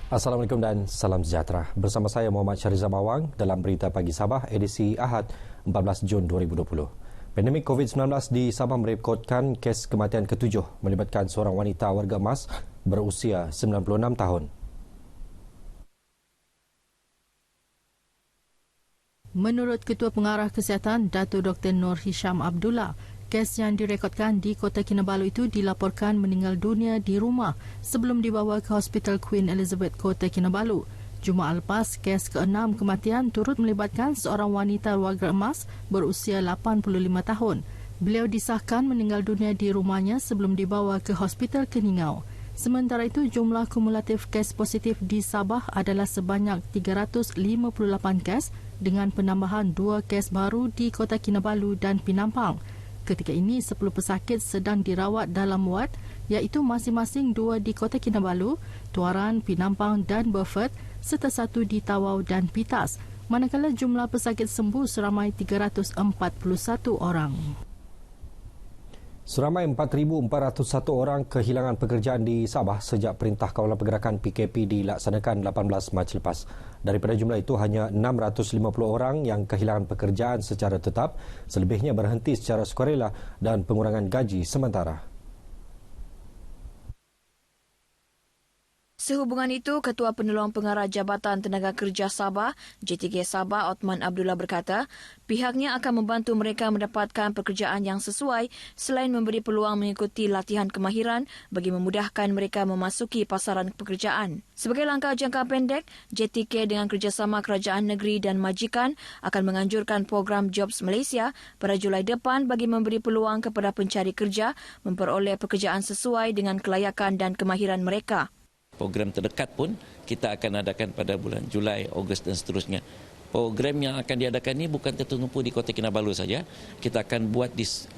Assalamualaikum dan salam sejahtera. Bersama saya Muhammad Syahrizal Mawang dalam Berita Pagi Sabah edisi Ahad 14 Jun 2020. Pandemik COVID-19 di Sabah merekodkan kes kematian ke-7 melibatkan seorang wanita warga emas berusia 96 tahun. Menurut Ketua Pengarah Kesihatan Dato' Dr. Nur Hisham Abdullah, kes yang direkodkan di Kota Kinabalu itu dilaporkan meninggal dunia di rumah sebelum dibawa ke Hospital Queen Elizabeth Kota Kinabalu. Jumaat lepas, kes ke-6 kematian turut melibatkan seorang wanita warga emas berusia 85 tahun. Beliau disahkan meninggal dunia di rumahnya sebelum dibawa ke Hospital Keningau. Sementara itu, jumlah kumulatif kes positif di Sabah adalah sebanyak 358 kes dengan penambahan 2 kes baru di Kota Kinabalu dan Penampang. Ketika ini, 10 pesakit sedang dirawat dalam wad, iaitu masing-masing 2 di Kota Kinabalu, Tuaran, Penampang dan Beaufort, serta 1 di Tawau dan Pitas. Manakala jumlah pesakit sembuh seramai 341 orang. Seramai 4,401 orang kehilangan pekerjaan di Sabah sejak Perintah Kawalan Pergerakan PKP dilaksanakan 18 Mac lepas. Daripada jumlah itu, hanya 650 orang yang kehilangan pekerjaan secara tetap, selebihnya berhenti secara sukarela dan pengurangan gaji sementara. Sehubungan itu, Ketua Penolong Pengarah Jabatan Tenaga Kerja Sabah, JTK Sabah, Othman Abdullah berkata, pihaknya akan membantu mereka mendapatkan pekerjaan yang sesuai selain memberi peluang mengikuti latihan kemahiran bagi memudahkan mereka memasuki pasaran pekerjaan. Sebagai langkah jangka pendek, JTK dengan kerjasama Kerajaan Negeri dan Majikan akan menganjurkan program Jobs Malaysia pada Julai depan bagi memberi peluang kepada pencari kerja memperoleh pekerjaan sesuai dengan kelayakan dan kemahiran mereka. Program terdekat pun kita akan adakan pada bulan Julai, Ogos dan seterusnya. Program yang akan diadakan ini bukan tertumpu di Kota Kinabalu saja. Kita akan buat di 15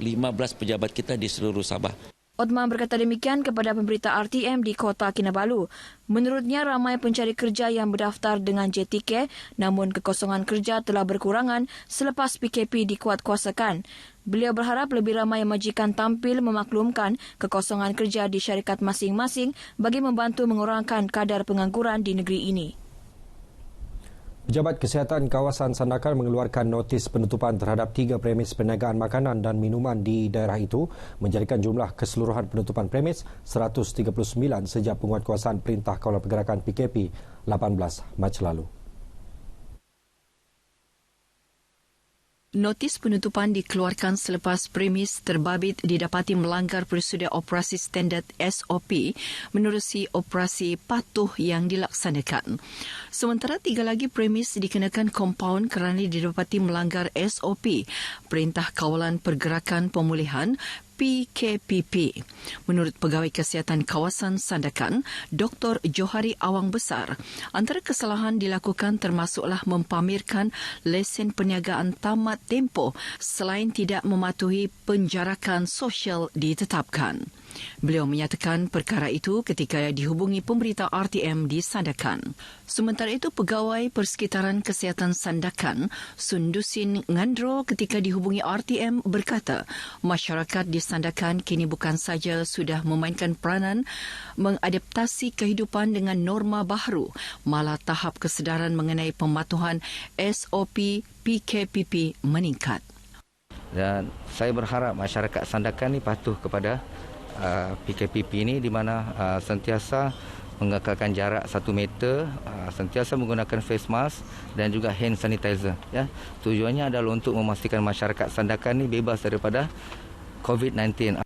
pejabat kita di seluruh Sabah. Othman berkata demikian kepada pemberita RTM di Kota Kinabalu. Menurutnya, ramai pencari kerja yang berdaftar dengan JTK, namun kekosongan kerja telah berkurangan selepas PKP dikuatkuasakan. Beliau berharap lebih ramai majikan tampil memaklumkan kekosongan kerja di syarikat masing-masing bagi membantu mengurangkan kadar pengangguran di negeri ini. Pejabat Kesihatan Kawasan Sandakan mengeluarkan notis penutupan terhadap 3 premis perniagaan makanan dan minuman di daerah itu, menjadikan jumlah keseluruhan penutupan premis 139 sejak penguatkuasaan Perintah Kawalan Pergerakan PKP 18 Mac lalu. Notis penutupan dikeluarkan selepas premis terbabit didapati melanggar prosedur operasi standard SOP menerusi operasi patuh yang dilaksanakan. Sementara 3 lagi premis dikenakan kompaun kerana didapati melanggar SOP, Perintah Kawalan Pergerakan Pemulihan PKPP. Menurut Pegawai Kesihatan Kawasan Sandakan, Dr. Johari Awang Besar, antara kesalahan dilakukan termasuklah mempamerkan lesen perniagaan tamat tempoh selain tidak mematuhi penjarakan sosial ditetapkan. Beliau menyatakan perkara itu ketika dihubungi pemberita RTM di Sandakan. Sementara itu, Pegawai Persekitaran Kesihatan Sandakan, Sundusin Ngandro, ketika dihubungi RTM berkata, masyarakat di Sandakan kini bukan saja sudah memainkan peranan mengadaptasi kehidupan dengan norma baharu, malah tahap kesedaran mengenai pematuhan SOP PKPP meningkat. Dan saya berharap masyarakat Sandakan ini patuh kepada PKPP ini, di mana sentiasa mengekalkan jarak 1 meter, sentiasa menggunakan face mask dan juga hand sanitizer. Ya. Tujuannya adalah untuk memastikan masyarakat Sandakan ini bebas daripada COVID-19.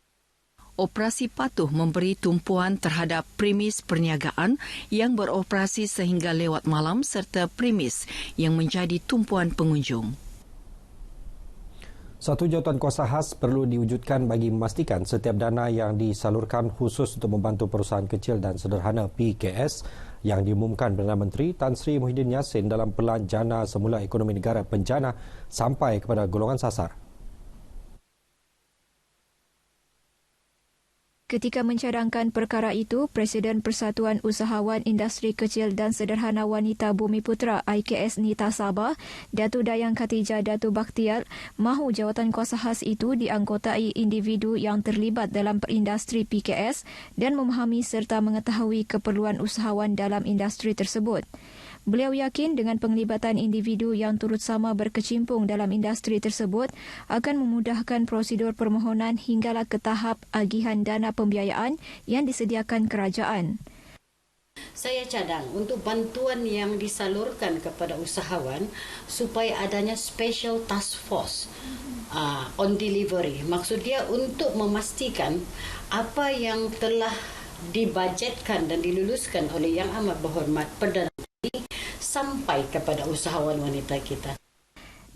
Operasi patuh memberi tumpuan terhadap premis perniagaan yang beroperasi sehingga lewat malam serta premis yang menjadi tumpuan pengunjung. Satu jawatan kuasa khas perlu diwujudkan bagi memastikan setiap dana yang disalurkan khusus untuk membantu perusahaan kecil dan sederhana PKS yang diumumkan Perdana Menteri Tan Sri Muhyiddin Yassin dalam Pelan Jana Semula Ekonomi Negara Penjana sampai kepada golongan sasar. Ketika mencadangkan perkara itu, Presiden Persatuan Usahawan Industri Kecil dan Sederhana Wanita Bumiputra IKS Nita Sabah, Datuk Dayang Khatijah Datuk Bakhtiar, mahu jawatan kuasa khas itu dianggotai individu yang terlibat dalam perindustri PKS dan memahami serta mengetahui keperluan usahawan dalam industri tersebut. Beliau yakin dengan penglibatan individu yang turut sama berkecimpung dalam industri tersebut akan memudahkan prosedur permohonan hinggalah ke tahap agihan dana pembiayaan yang disediakan kerajaan. Saya cadang untuk bantuan yang disalurkan kepada usahawan supaya adanya special task force on delivery. Maksud dia untuk memastikan apa yang telah dibajetkan dan diluluskan oleh Yang Amat Berhormat Perdana sampai kepada usahawan wanita kita.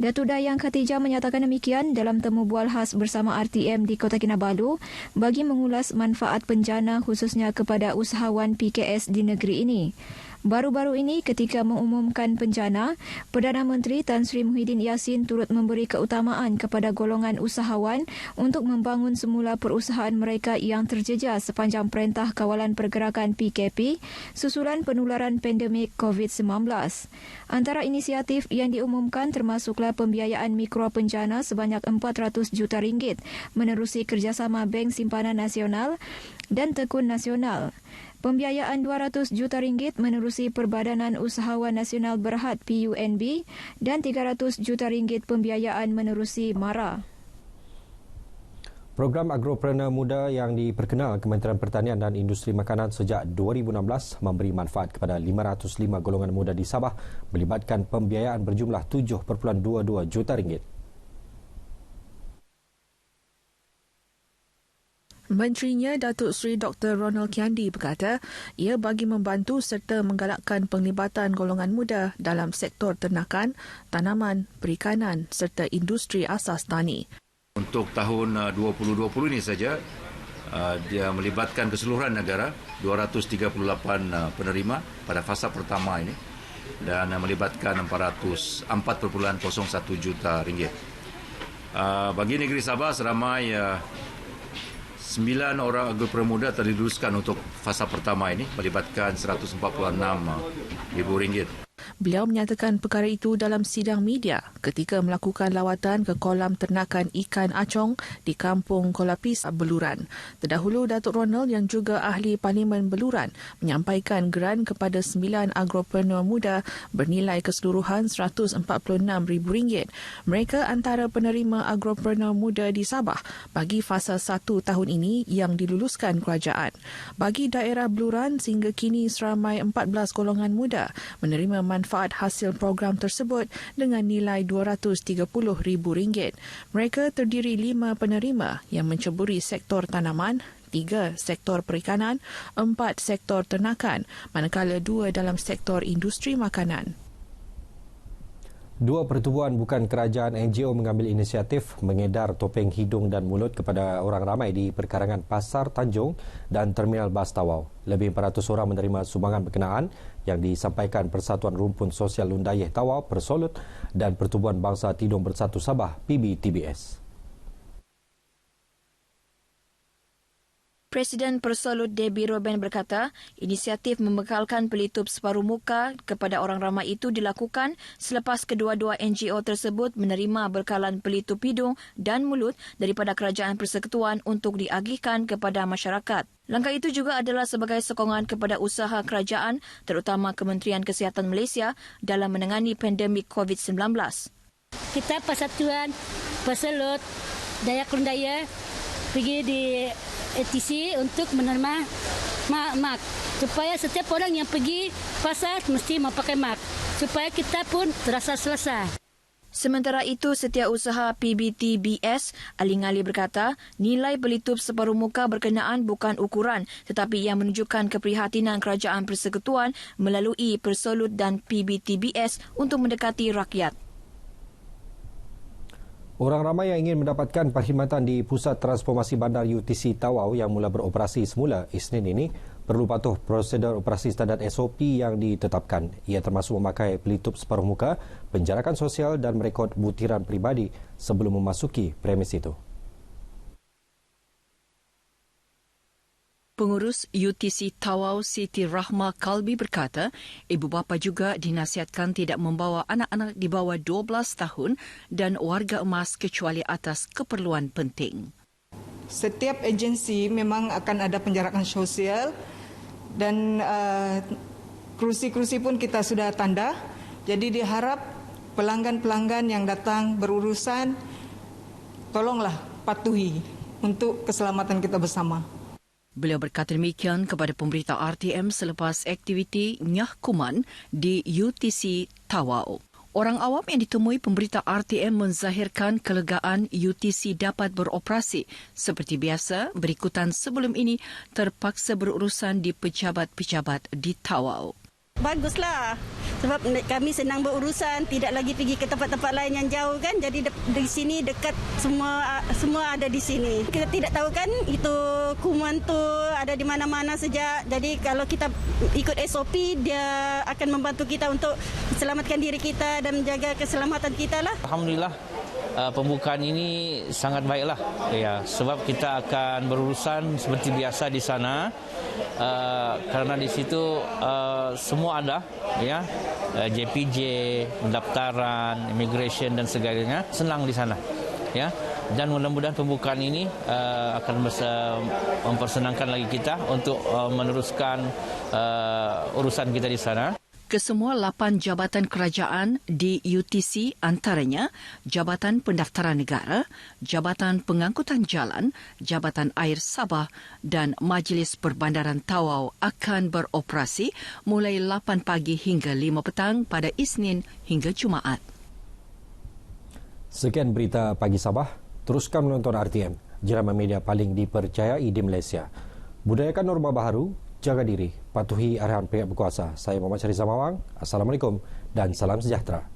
Datuk Dayang Khatijah menyatakan demikian dalam temu bual khas bersama RTM di Kota Kinabalu bagi mengulas manfaat penjana khususnya kepada usahawan PKS di negeri ini. Baru-baru ini ketika mengumumkan penjana, Perdana Menteri Tan Sri Muhyiddin Yassin turut memberi keutamaan kepada golongan usahawan untuk membangun semula perusahaan mereka yang terjejas sepanjang Perintah Kawalan Pergerakan PKP susulan penularan pandemik COVID-19. Antara inisiatif yang diumumkan termasuklah pembiayaan mikro penjana sebanyak RM400 juta menerusi kerjasama Bank Simpanan Nasional dan Tekun Nasional. Pembiayaan RM200 juta menerusi Perbadanan Usahawan Nasional Berhad PUNB dan RM300 juta pembiayaan menerusi MARA. Program Agropreneur Muda yang diperkenal Kementerian Pertanian dan Industri Makanan sejak 2016 memberi manfaat kepada 505 golongan muda di Sabah melibatkan pembiayaan berjumlah RM7.22 juta. Menterinya Datuk Seri Dr. Ronald Kiandi berkata, ia bagi membantu serta menggalakkan penglibatan golongan muda dalam sektor ternakan, tanaman, perikanan serta industri asas tani. Untuk tahun 2020 ini saja, dia melibatkan keseluruhan negara 238 penerima pada fasa pertama ini dan melibatkan RM4.01 juta. Bagi negeri Sabah seramai 9 orang agropreneur muda terluluskan untuk fasa pertama ini melibatkan RM146,000. Beliau menyatakan perkara itu dalam sidang media ketika melakukan lawatan ke kolam ternakan ikan acong di Kampung Kolapis, Beluran. Terdahulu, Datuk Ronald yang juga ahli Parlimen Beluran menyampaikan geran kepada 9 agropreneur muda bernilai keseluruhan RM146,000. Mereka antara penerima agropreneur muda di Sabah bagi fasa 1 tahun ini yang diluluskan kerajaan. Bagi daerah Beluran, sehingga kini seramai 14 golongan muda menerima manfaat hasil program tersebut dengan nilai RM230,000. Mereka terdiri 5 penerima yang menceburi sektor tanaman, 3 sektor perikanan, 4 sektor ternakan, manakala 2 dalam sektor industri makanan. 2 pertubuhan bukan kerajaan NGO mengambil inisiatif mengedar topeng hidung dan mulut kepada orang ramai di perkarangan Pasar Tanjung dan Terminal Bas Tawau. Lebih 400 orang menerima sumbangan berkenaan yang disampaikan Persatuan Rumpun Sosial Lundayeh Tawau, Persolut dan Pertubuhan Bangsa Tidung Bersatu Sabah, PBTBS. Presiden Persolut Debbie Roben berkata, inisiatif membekalkan pelitup separuh muka kepada orang ramai itu dilakukan selepas kedua-dua NGO tersebut menerima bekalan pelitup hidung dan mulut daripada Kerajaan Persekutuan untuk diagihkan kepada masyarakat. Langkah itu juga adalah sebagai sokongan kepada usaha kerajaan, terutama Kementerian Kesihatan Malaysia dalam menangani pandemik COVID-19. Kita Persatuan Persolut Dayak Lundayeh pergi di ATC untuk menerima mak supaya setiap orang yang pergi pasar mesti memakai mak supaya kita pun terasa selesa. Sementara itu, Setiausaha PBTBS Ali Ngali berkata, nilai pelitup separuh muka berkenaan bukan ukuran tetapi yang menunjukkan keprihatinan Kerajaan Persekutuan melalui Persolut dan PBTBS untuk mendekati rakyat. Orang ramai yang ingin mendapatkan perkhidmatan di Pusat Transformasi Bandar UTC Tawau yang mula beroperasi semula Isnin ini perlu patuh prosedur operasi standard SOP yang ditetapkan. Ia termasuk memakai pelitup separuh muka, penjarakan sosial dan merekod butiran peribadi sebelum memasuki premis itu. Pengurus UTC Tawau Siti Rahma Kalbi berkata, ibu bapa juga dinasihatkan tidak membawa anak-anak di bawah 12 tahun dan warga emas kecuali atas keperluan penting. Setiap agensi memang akan ada penjarakan sosial dan kerusi-kerusi pun kita sudah tanda. Jadi diharap pelanggan-pelanggan yang datang berurusan, tolonglah patuhi untuk keselamatan kita bersama. Beliau berkata demikian kepada pemberita RTM selepas aktiviti Nyah Kuman di UTC Tawau. Orang awam yang ditemui pemberita RTM menzahirkan kelegaan UTC dapat beroperasi seperti biasa berikutan sebelum ini terpaksa berurusan di pejabat-pejabat di Tawau. Baguslah sebab kami senang berurusan, tidak lagi pergi ke tempat-tempat lain yang jauh kan, jadi di sini dekat, semua ada di sini. Kita tidak tahu kan itu kuman tu ada di mana-mana sejak, jadi kalau kita ikut SOP dia akan membantu kita untuk selamatkan diri kita dan menjaga keselamatan kita lah. Alhamdulillah pembukaan ini sangat baiklah ya, sebab kita akan berurusan seperti biasa di sana karena di situ semua ada ya, JPJ, pendaftaran, immigration dan sebagainya, senang di sana ya, dan mudah-mudahan pembukaan ini akan mempersenangkan lagi kita untuk meneruskan urusan kita di sana. Kesemua 8 jabatan kerajaan di UTC antaranya Jabatan Pendaftaran Negara, Jabatan Pengangkutan Jalan, Jabatan Air Sabah dan Majlis Perbandaran Tawau akan beroperasi mulai 8 pagi hingga 5 petang pada Isnin hingga Jumaat. Sekian berita Pagi Sabah. Teruskan menonton RTM, jeraman media paling dipercayai di Malaysia. Budayakan norma baharu, jaga diri, patuhi arahan pihak berkuasa. Saya Muhammad Syarif Zamawang. Assalamualaikum dan salam sejahtera.